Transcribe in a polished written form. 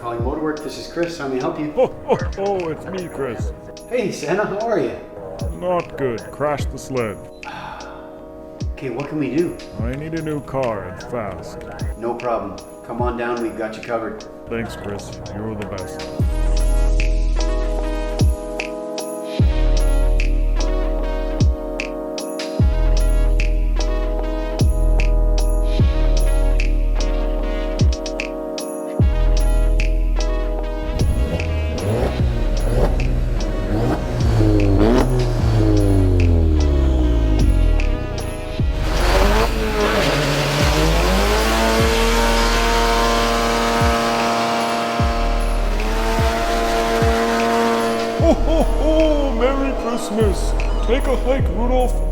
calling Motorwork. This is Chris. How may I help you? Oh, it's me, Chris. Hey, Santa. How are you? Not good. Crashed the sled. Okay, what can we do? I need a new car and fast. No problem. Come on down. We've got you covered. Thanks, Chris. You're the best. Ho, ho, ho! Merry Christmas! Take a hike, Rudolph.